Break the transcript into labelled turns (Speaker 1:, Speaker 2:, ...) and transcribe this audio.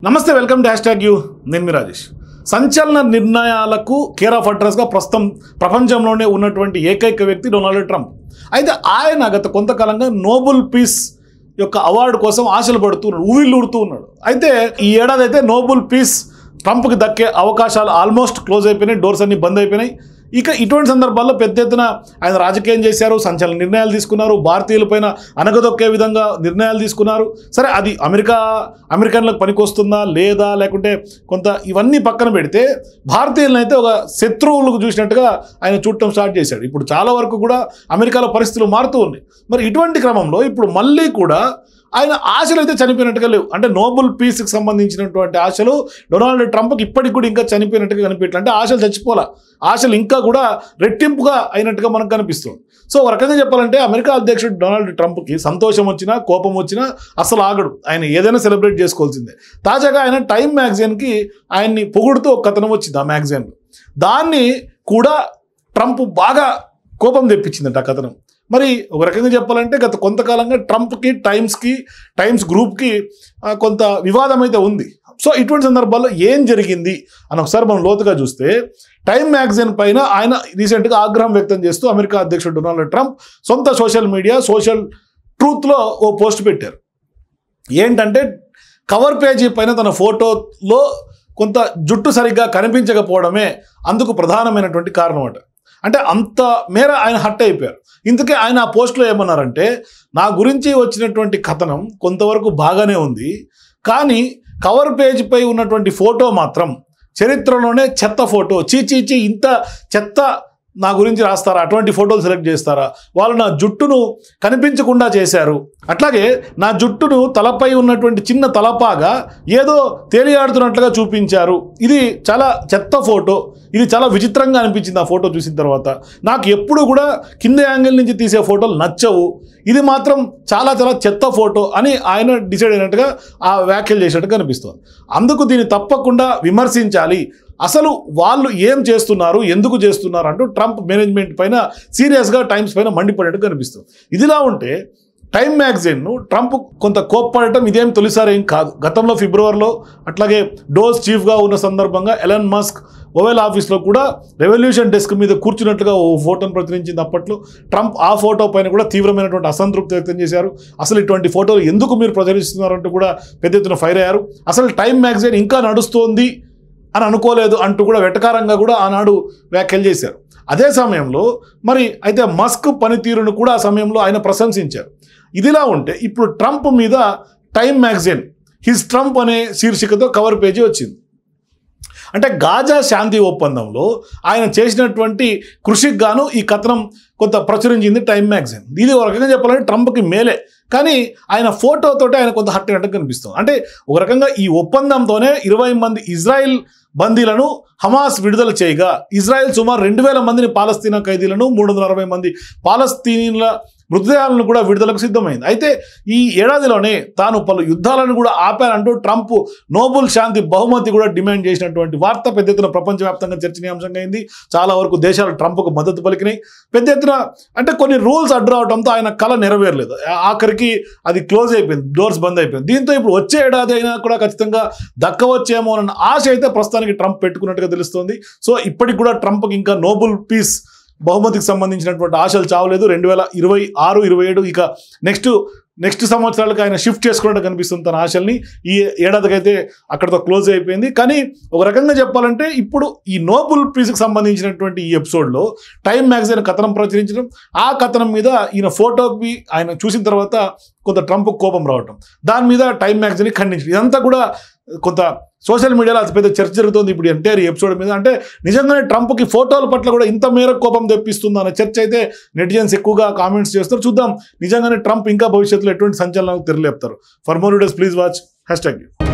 Speaker 1: నమస్తే, welcome to #you. నేను మీ రాజేష్. సంచలన నిర్ణయాలకు కేర్ ఆఫ్ అడ్రస్గా ప్రస్తుతం ప్రపంచంలోనే ఉన్నటువంటి ఏకైక వ్యక్తి డొనాల్డ్ ట్రంప్. అయితే ఆయన గత కొంతకాలంగా నోబెల్ పీస్ యొక్క అవార్డు కోసం ఆశలు పడుతున్నాడు, ఊవిళ్ళూడుతూ ఉన్నాడు. అయితే ఈ ఏడాది అయితే నోబెల్ పీస్ ట్రంప్కి దక్కే అవకాశాలు ఆల్మోస్ట్ క్లోజ్ అయిపోయినాయి, డోర్స్ అన్ని బంద్ అయిపోయినాయి. ఇక ఇటువంటి సందర్భాల్లో పెద్ద ఎత్తున ఆయన రాజకీయం చేశారు, సంచలన నిర్ణయాలు తీసుకున్నారు, భారతీయులపైన అనగదొక్కే విధంగా నిర్ణయాలు తీసుకున్నారు. సరే, అది అమెరికన్లకు పనికొస్తుందా లేదా లేకుంటే కొంత ఇవన్నీ పక్కన పెడితే భారతీయులను అయితే ఒక శత్రువులకు చూసినట్టుగా ఆయన చూడటం స్టార్ట్ చేశాడు. ఇప్పుడు చాలా వరకు కూడా అమెరికాలో పరిస్థితులు మారుతూ ఉన్నాయి. మరి ఇటువంటి క్రమంలో ఇప్పుడు మళ్ళీ కూడా ఆయన ఆశలు అయితే చనిపోయినట్టుగా లేవు. అంటే నోబెల్ పీస్కి సంబంధించినటువంటి ఆశలు డొనాల్డ్ ట్రంప్కి ఇప్పటికి కూడా ఇంకా చనిపోయినట్టుగా కనిపించట్లేదు. అంటే ఆశలు చచ్చిపోలా, ఆశలు ఇంకా కూడా రెట్టింపుగా అయినట్టుగా మనకు కనిపిస్తుంది. సో ఒక రకంగా చెప్పాలంటే అమెరికా అధ్యక్షుడు డొనాల్డ్ ట్రంప్కి సంతోషం వచ్చినా కోపం వచ్చినా అసలు ఆగడు, ఆయన ఏదైనా సెలబ్రేట్ చేసుకోవాల్సిందే. తాజాగా ఆయన టైమ్ మ్యాగజైన్కి ఆయన్ని పొగుడుతూ ఒక కథనం వచ్చింది. ఆ మ్యాగజైన్లో దాన్ని కూడా ట్రంప్ బాగా కోపం తెప్పించిందంట ఆ కథనం. మరి ఒక రకంగా చెప్పాలంటే గత కొంతకాలంగా ట్రంప్కి టైమ్స్ గ్రూప్కి కొంత వివాదం అయితే ఉంది. సో ఇటువంటి సందర్భాల్లో ఏం జరిగింది అని ఒకసారి మనం లోతుగా చూస్తే, టైమ్ మ్యాగజైన్ పైన ఆయన రీసెంట్గా ఆగ్రహం వ్యక్తం చేస్తూ అమెరికా అధ్యక్షుడు డొనాల్డ్ ట్రంప్ సొంత సోషల్ మీడియా సోషల్ ట్రూత్లో ఓ పోస్ట్ పెట్టారు. ఏంటంటే కవర్ పేజీ పైన తన ఫోటోలో కొంత జుట్టు సరిగ్గా కనిపించకపోవడమే అందుకు ప్రధానమైనటువంటి కారణం అట. అంటే అంత మేర ఆయన హర్ట్ అయిపోయారు. ఇందుకే ఆయన ఆ పోస్ట్లో ఏమన్నారంటే, నా గురించి వచ్చినటువంటి కథనం కొంతవరకు బాగానే ఉంది, కానీ కవర్ పేజీపై ఉన్నటువంటి ఫోటో మాత్రం చరిత్రలోనే చెత్త ఫోటో. చీచీచి, ఇంత చెత్త నా గురించి రాస్తారా, అటువంటి ఫోటోలు సెలెక్ట్ చేస్తారా, వాళ్ళు నా జుట్టును కనిపించకుండా చేశారు, అట్లాగే నా జుట్టును తలపై ఉన్నటువంటి చిన్న తలపాగా ఏదో తేలియాడుతున్నట్లుగా చూపించారు, ఇది చాలా చెత్త ఫోటో, ఇది చాలా విచిత్రంగా అనిపించింది ఆ ఫోటో చూసిన తర్వాత, నాకు ఎప్పుడు కూడా కింద యాంగిల్ నుంచి తీసే ఫోటోలు నచ్చవు, ఇది మాత్రం చాలా చాలా చెత్త ఫోటో అని ఆయన డిసైడ్ అయినట్టుగా ఆ వ్యాఖ్యలు చేసినట్టుగా కనిపిస్తుంది. అందుకు దీన్ని తప్పకుండా విమర్శించాలి, అసలు వాళ్ళు ఏం చేస్తున్నారు, ఎందుకు చేస్తున్నారు అంటూ ట్రంప్ మేనేజ్మెంట్ పైన సీరియస్గా టైమ్స్ పైన మండిపడేట్టు కనిపిస్తుంది. ఇదిలా ఉంటే టైమ్ మ్యాగజైన్ను ట్రంప్ కొంత కోప్పడటం ఇదేం తొలిసారి ఏం కాదు. గతంలో ఫిబ్రవరిలో అట్లాగే డోస్ చీఫ్గా ఉన్న సందర్భంగా ఎలన్ మస్క్ ఓవెల్ ఆఫీస్లో కూడా రెవల్యూషన్ డెస్క్ మీద కూర్చున్నట్లుగా ఓ ఫోటోను ప్రచురించింది. అప్పట్లో ట్రంప్ ఆ ఫోటో పైన కూడా తీవ్రమైనటువంటి అసంతృప్తి వ్యక్తం చేశారు. అసలు ఇటువంటి ఫోటోలు ఎందుకు మీరు ప్రచురిస్తున్నారంటూ కూడా పెద్ద ఎత్తున ఫైర్ అయ్యారు. అసలు టైమ్ మ్యాగజైన్ ఇంకా నడుస్తోంది అని అనుకోలేదు అంటూ కూడా వెటకారంగా కూడా ఆనాడు వ్యాఖ్యలు చేశారు. అదే సమయంలో మరి అయితే మస్క్ పనితీరును కూడా ఆ సమయంలో ఆయన ప్రశంసించారు. ఇదిలా ఉంటే ఇప్పుడు ట్రంప్ మీద టైమ్ మ్యాగజైన్ హిస్ ట్రంప్ అనే శీర్షికతో కవర్ పేజీ వచ్చింది. అంటే గాజా శాంతి ఒప్పందంలో ఆయన చేసినటువంటి కృషికి గాను ఈ కథనం కొంత ప్రచురించింది టైమ్ మ్యాగజైన్. ఇది ఒక రకంగా చెప్పాలంటే ట్రంప్కి మేలే, కానీ ఆయన ఫోటోతోటే ఆయన కొంత హర్ట్ అయినట్టు కనిపిస్తుంది. అంటే ఒక రకంగా ఈ ఒప్పందంతోనే 20 మంది ఇజ్రాయిల్ బందీలను హమాస్ విడుదల చేయగా, ఇజ్రాయెల్ సుమారు 2000 మందిని పాలస్తీనా ఖైదీలను 360 మంది పాలస్తీనీల మృతదేహాలను కూడా విడుదలకు సిద్ధమైంది. అయితే ఈ ఏడాదిలోనే తాను పలు యుద్ధాలను కూడా ఆపారంటూ ట్రంప్ నోబెల్ శాంతి బహుమతి కూడా డిమాండ్ చేసినటువంటి వార్త పెద్ద ఎత్తున ప్రపంచవ్యాప్తంగా చర్చనీయాంశంగా అయింది. చాలా వరకు దేశాలు ట్రంప్కు మద్దతు పలికినాయి. పెద్ద ఎత్తున అంటే కొన్ని రూల్స్ అడ్డు రావడంతో ఆయన కళ నెరవేరలేదు. ఆఖరికి అది క్లోజ్ అయిపోయింది, డోర్స్ బంద్ అయిపోయింది. దీంతో ఇప్పుడు వచ్చే ఏడాది అయినా కూడా ఖచ్చితంగా దక్కవచ్చేమో అన్న ఆశ అయితే ప్రస్తుతానికి ట్రంప్ పెట్టుకున్నట్టుగా తెలుస్తోంది. సో ఇప్పటికి కూడా ట్రంప్కి ఇంకా నోబెల్ పీస్ బహుమతికి సంబంధించినటువంటి ఆశలు చావలేదు. 2026, 27 ఇక నెక్స్ట్ సంవత్సరాలకు ఆయన షిఫ్ట్ చేసుకున్నట్టు కనిపిస్తుంది తన ఆశల్ని. ఈ ఏడాదికైతే అక్కడితో క్లోజ్ అయిపోయింది. కానీ ఒక రకంగా చెప్పాలంటే ఇప్పుడు ఈ నోబెల్ పీస్కి సంబంధించినటువంటి ఈ ఎపిసోడ్లో టైమ్ మ్యాగజైన్ కథనం ప్రచురించడం, ఆ కథనం మీద ఈయన ఫోటోకి ఆయన చూసిన తర్వాత కొంత ట్రంప్ కోపం రావటం, దాని మీద టైమ్ మ్యాగజైన్ ఖండించడం, ఇదంతా కూడా కొంత సోషల్ మీడియాలో అతిపెద్ద చర్చ జరుగుతుంది ఇప్పుడు ఎంటైర్ ఎపిసోడ్ మీద. అంటే నిజంగానే ట్రంప్కి ఫోటోల పట్ల కూడా ఇంత మేర కోపం తెప్పిస్తుంది అనే చర్చ అయితే నెటిజన్స్ ఎక్కువగా కామెంట్స్ చేస్తారు. చూద్దాం నిజంగానే ట్రంప్ ఇంకా భవిష్యత్తులో ఎటువంటి సంచలనాలకు తెరలేపుతారు. For more videos please watch #.